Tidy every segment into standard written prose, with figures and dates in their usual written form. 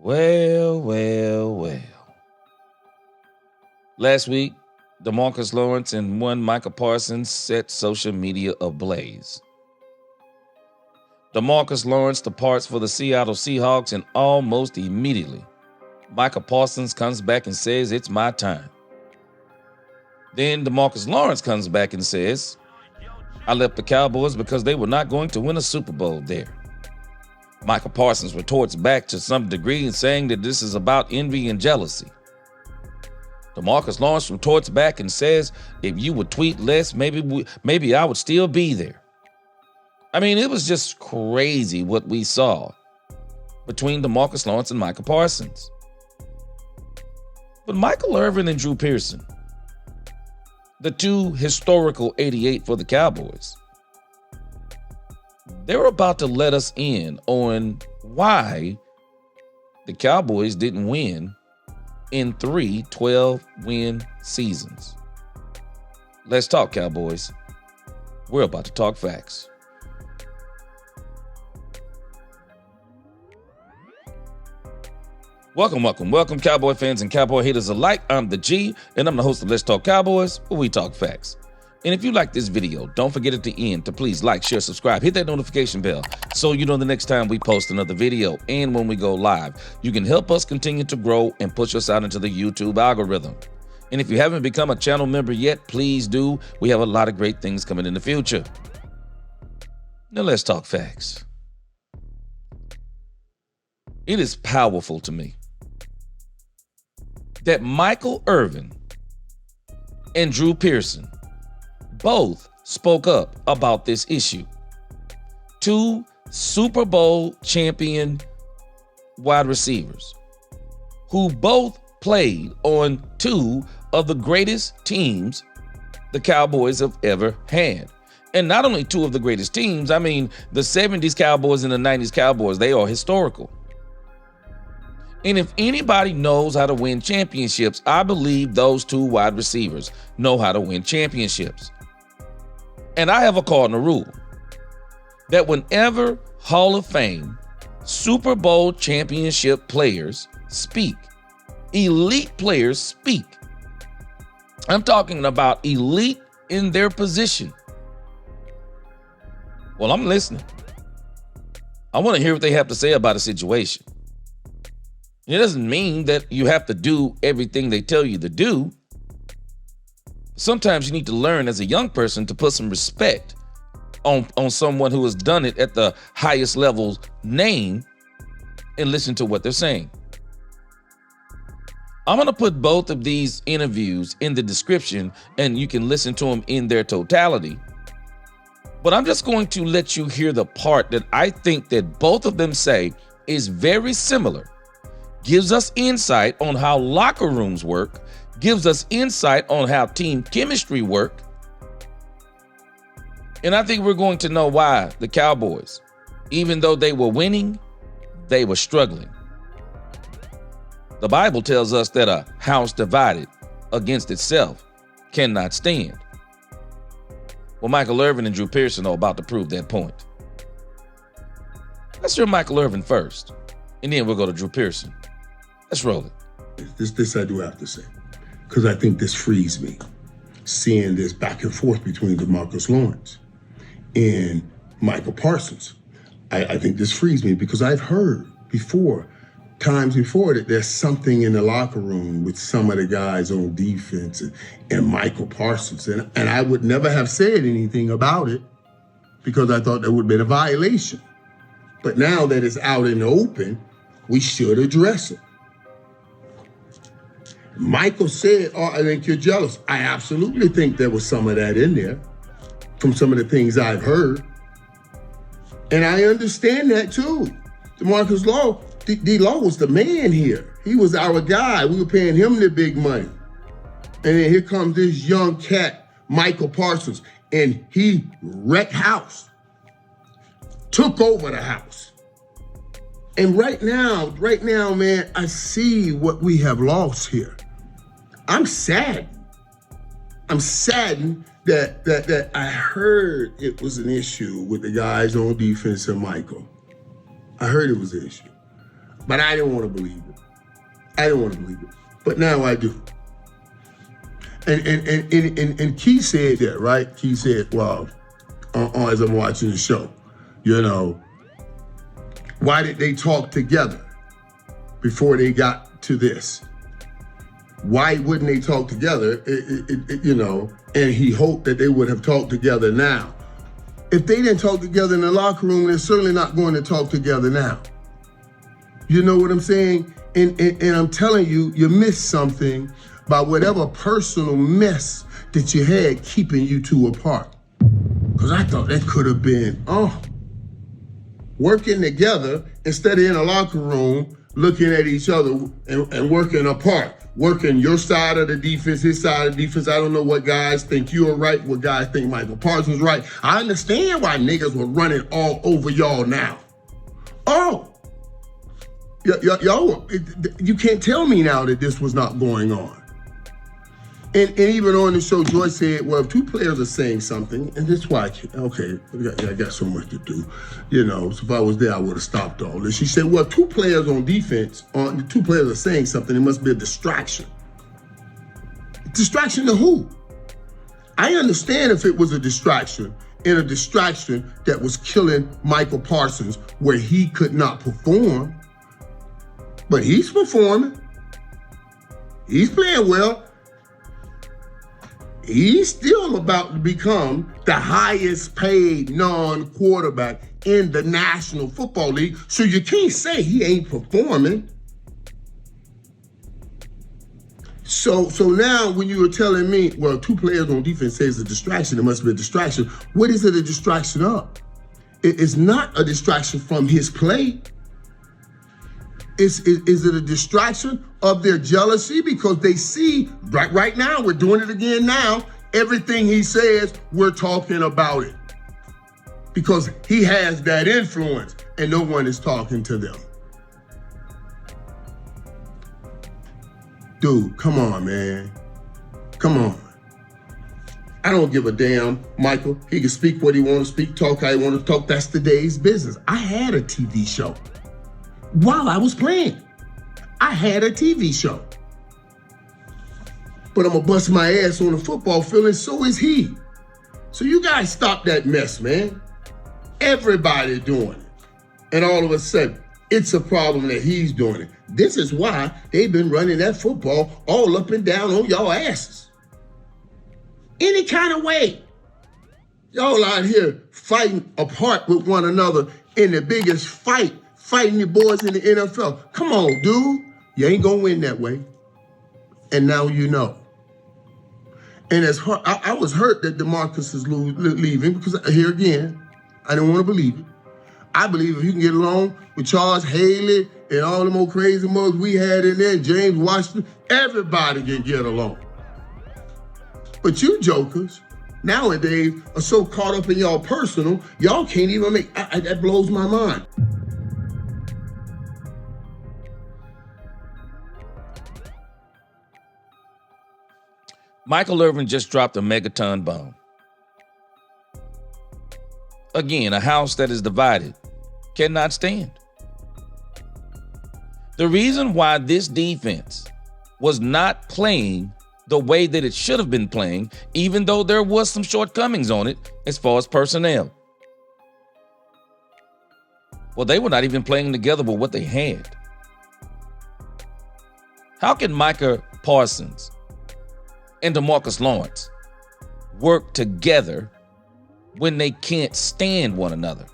Well. Last week, DeMarcus Lawrence and one Micah Parsons set social media ablaze. DeMarcus Lawrence departs for the Seattle Seahawks, and almost immediately, Micah Parsons comes back and says, "It's my time." Then DeMarcus Lawrence comes back and says, "I left the Cowboys because they were not going to win a Super Bowl there." Micah Parsons retorts back to some degree in saying that this is about envy and jealousy. DeMarcus Lawrence retorts back and says, "If you would tweet less, maybe I would still be there." I mean, it was just crazy what we saw between DeMarcus Lawrence and Micah Parsons. But Michael Irvin and Drew Pearson, the two historical 88 for the Cowboys, they're about to let us in on why the Cowboys didn't win in 3 12-win seasons. Let's talk, Cowboys. We're about to talk facts. Welcome, Cowboy fans and Cowboy haters alike. I'm the G, and I'm the host of Let's Talk Cowboys, where we talk facts. And if you like this video, don't forget at the end to please like, share, subscribe, hit that notification bell so you know the next time we post another video and when we go live. You can help us continue to grow and push us out into the YouTube algorithm. And if you haven't become a channel member yet, please do. We have a lot of great things coming in the future. Now let's talk facts. It is powerful to me that Michael Irvin and Drew Pearson both spoke up about this issue. Two Super Bowl champion wide receivers who both played on two of the greatest teams the Cowboys have ever had. And not only two of the greatest teams, I mean, the 70s Cowboys and the 90s Cowboys, they are historical. And if anybody knows how to win championships, I believe those two wide receivers know how to win championships. And I have a cardinal rule that whenever Hall of Fame Super Bowl championship players speak, elite players speak, I'm talking about elite in their position. Well, I'm listening. I want to hear what they have to say about a situation. It doesn't mean that you have to do everything they tell you to do. Sometimes you need to learn as a young person to put some respect on someone who has done it at the highest level's name and listen to what they're saying. I'm going to put both of these interviews in the description and you can listen to them in their totality. But I'm just going to let you hear the part that I think that both of them say is very similar. Gives us insight on how locker rooms work, gives us insight on how team chemistry work. And I think we're going to know why the Cowboys, even though they were winning, they were struggling. The Bible tells us that a house divided against itself cannot stand. Well, Michael Irvin and Drew Pearson are about to prove that point. Let's hear Michael Irvin first, and then we'll go to Drew Pearson. Let's roll it. This I do have to say, because I think this frees me, seeing this back and forth between DeMarcus Lawrence and Michael Parsons. I think this frees me because I've heard times before, that there's something in the locker room with some of the guys on defense and Michael Parsons. And I would never have said anything about it because I thought that would have been a violation. But now that it's out in the open, we should address it. Michael said, "Oh, I think you're jealous." I absolutely think there was some of that in there from some of the things I've heard. And I understand that too. DeMarcus Law, D-Law was the man here. He was our guy. We were paying him the big money. And then here comes this young cat, Michael Parsons, and he wrecked house. Took over the house. And right now, man, I see what we have lost here. I'm saddened. I'm saddened that I heard it was an issue with the guys on defense and Michael. I heard it was an issue. But I didn't want to believe it. I didn't want to believe it. But now I do. And Key said that, right? Key said, well, as I'm watching the show, why did they talk together before they got to this? Why wouldn't they talk together? And he hoped that they would have talked together now. If they didn't talk together in the locker room, they're certainly not going to talk together now. You know what I'm saying? And I'm telling you, you missed something by whatever personal mess that you had keeping you two apart. Because I thought that could have been, working together instead of in a locker room looking at each other and working apart. Working your side of the defense, his side of the defense. I don't know what guys think you're right, what guys think Michael Parsons right. I understand why niggas were running all over y'all now. Y'all, you can't tell me now that this was not going on. And even on the show, Joy said, well, if two players are saying something, and that's why I got so much to do. So if I was there, I would have stopped all this. She said, well, two players on defense, the two players are saying something, it must be a distraction. Distraction to who? I understand if it was a distraction, and a distraction that was killing Michael Parsons, where he could not perform. But he's performing. He's playing well. He's still about to become the highest paid non-quarterback in the National Football League. So you can't say he ain't performing. So now when you were telling me, well, two players on defense say it's a distraction, it must be a distraction. What is it a distraction of? It's not a distraction from his play. Is it a distraction of their jealousy? Because they see, right now, we're doing it again now, everything he says, we're talking about it. Because he has that influence and no one is talking to them. Dude, come on, man. Come on. I don't give a damn, Michael. He can speak what he want to speak, talk how he want to talk. That's today's business. I had a TV show. While I was playing, I had a TV show. But I'm gonna bust my ass on the football field, and so is he. So you guys stop that mess, man. Everybody doing it. And all of a sudden, it's a problem that he's doing it. This is why they've been running that football all up and down on y'all asses. Any kind of way. Y'all out here fighting apart with one another in the biggest fighting the boys in the NFL. Come on, dude. You ain't gonna win that way. And now you know. And as I was hurt that DeMarcus is leaving because here again, I didn't want to believe it. I believe if you can get along with Charles Haley and all them old crazy mugs we had in there, James Washington, everybody can get along. But you jokers nowadays are so caught up in y'all personal, y'all can't even make, that blows my mind. Michael Irvin just dropped a megaton bomb. Again, a house that is divided cannot stand. The reason why this defense was not playing the way that it should have been playing, even though there was some shortcomings on it as far as personnel. Well, they were not even playing together with what they had. How can Micah Parsons and DeMarcus Lawrence work together when they can't stand one another?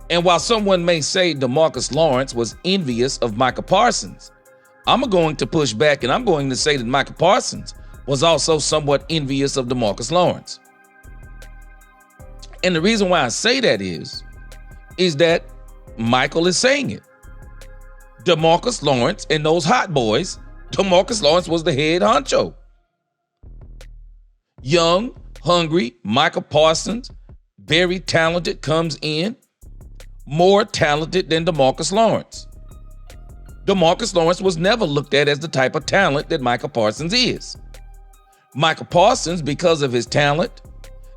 And while someone may say DeMarcus Lawrence was envious of Micah Parsons, I'm going to push back and I'm going to say that Micah Parsons was also somewhat envious of DeMarcus Lawrence. And the reason why I say that is that Michael is saying it. DeMarcus Lawrence and those hot boys, DeMarcus Lawrence was the head honcho. Young, hungry, Micah Parsons, very talented, comes in, more talented than DeMarcus Lawrence. DeMarcus Lawrence was never looked at as the type of talent that Micah Parsons is. Micah Parsons, because of his talent,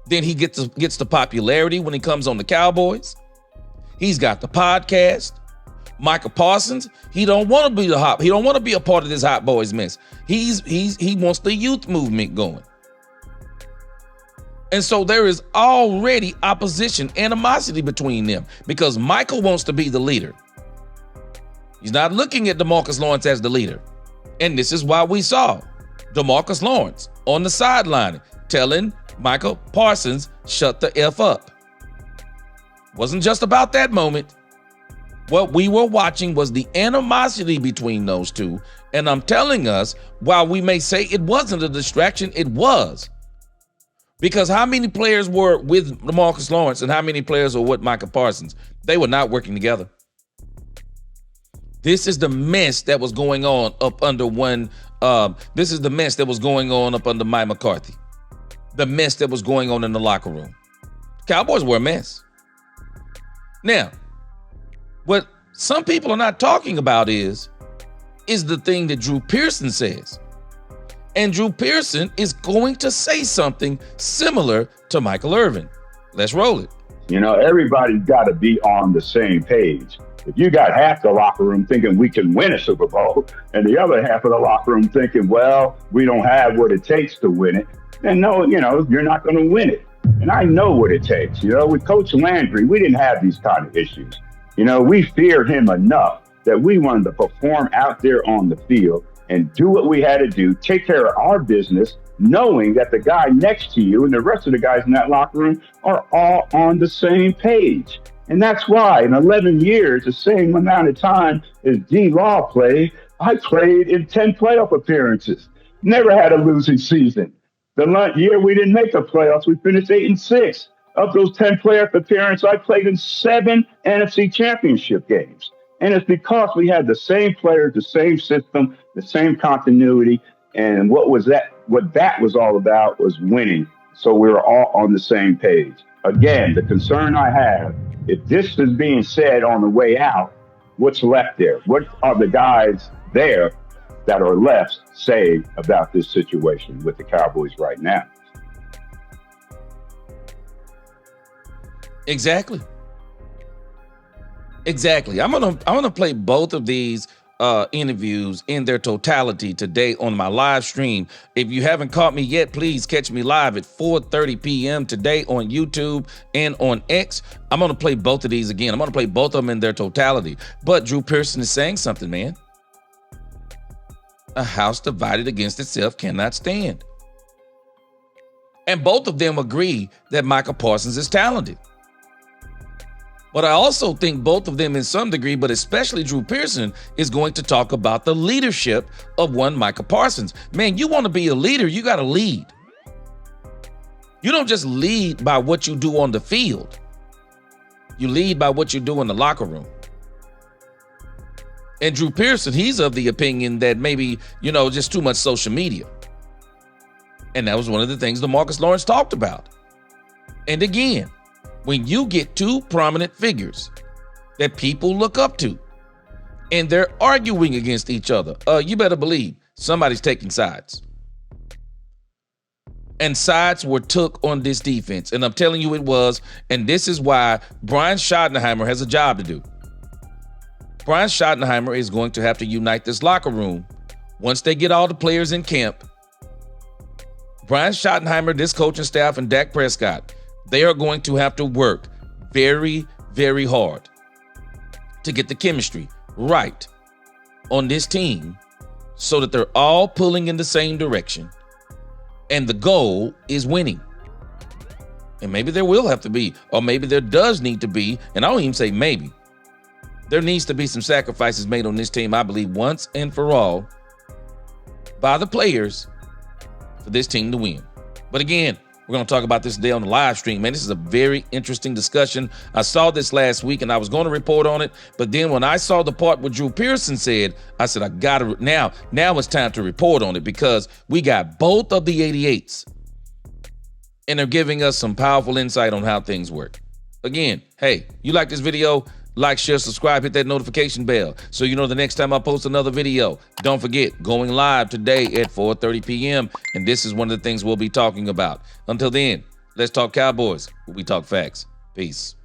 then he gets the popularity when he comes on the Cowboys. He's got the podcast. Michael Parsons, he don't want to be he don't want to be a part of this hot boys mess. He wants the youth movement going. And so there is already opposition, animosity between them because Michael wants to be the leader. He's not looking at DeMarcus Lawrence as the leader. And this is why we saw DeMarcus Lawrence on the sideline telling Michael Parsons, shut the F up. Wasn't just about that moment. What we were watching was the animosity between those two. And I'm telling us, while we may say it wasn't a distraction, it was. Because how many players were with DeMarcus Lawrence and how many players were with Michael Parsons? They were not working together. This is the mess that was going on up under this is the mess that was going on up under Mike McCarthy. The mess that was going on in the locker room. Cowboys were a mess. Now, what some people are not talking about is the thing that Drew Pearson says. And Drew Pearson is going to say something similar to Michael Irvin. Let's roll it. You know, everybody's got to be on the same page. If you got half the locker room thinking we can win a Super Bowl and the other half of the locker room thinking, well, we don't have what it takes to win it, then no, you know, you're not going to win it. And I know what it takes. You know, with Coach Landry, we didn't have these kind of issues. You know, we feared him enough that we wanted to perform out there on the field and do what we had to do, take care of our business, knowing that the guy next to you and the rest of the guys in that locker room are all on the same page. And that's why in 11 years, the same amount of time as D-Law played, I played in 10 playoff appearances. Never had a losing season. The year we didn't make the playoffs, we finished 8-6. Of those 10 playoff appearances, I played in 7 NFC championship games. And it's because we had the same players, the same system, the same continuity. And what that was all about was winning. So we were all on the same page. Again, the concern I have, if this is being said on the way out, what's left there? What are the guys there that are left say about this situation with the Cowboys right now? Exactly. I'm gonna play both of these interviews in their totality today on my live stream. If you haven't caught me yet, please catch me live at 4:30 p.m. today on YouTube and on X. I'm gonna play both of these again. I'm gonna play both of them in their totality. But Drew Pearson is saying something, man. A house divided against itself cannot stand. And both of them agree that Michael Parsons is talented. But I also think both of them in some degree, but especially Drew Pearson, is going to talk about the leadership of one Michael Parsons. Man, you want to be a leader, you got to lead. You don't just lead by what you do on the field. You lead by what you do in the locker room. And Drew Pearson, he's of the opinion that maybe, just too much social media. And that was one of the things DeMarcus Lawrence talked about. And again, when you get two prominent figures that people look up to and they're arguing against each other, you better believe somebody's taking sides. And sides were took on this defense. And I'm telling you it was. And this is why Brian Schottenheimer has a job to do. Brian Schottenheimer is going to have to unite this locker room once they get all the players in camp. Brian Schottenheimer, this coaching staff, and Dak Prescott, they are going to have to work very, very hard to get the chemistry right on this team so that they're all pulling in the same direction. And the goal is winning. And maybe there will have to be, or maybe there does need to be, and I don't even say maybe, there needs to be some sacrifices made on this team, I believe, once and for all by the players for this team to win. But again, we're going to talk about this today on the live stream, man. This is a very interesting discussion. I saw this last week and I was going to report on it. But then when I saw the part what Drew Pearson said, I said, I got to now it's time to report on it because we got both of the 88s and they're giving us some powerful insight on how things work. Again, hey, you like this video? Like, share, subscribe, hit that notification bell so you know the next time I post another video. Don't forget, going live today at 4:30 p.m. And this is one of the things we'll be talking about. Until then, let's talk Cowboys. We talk facts. Peace.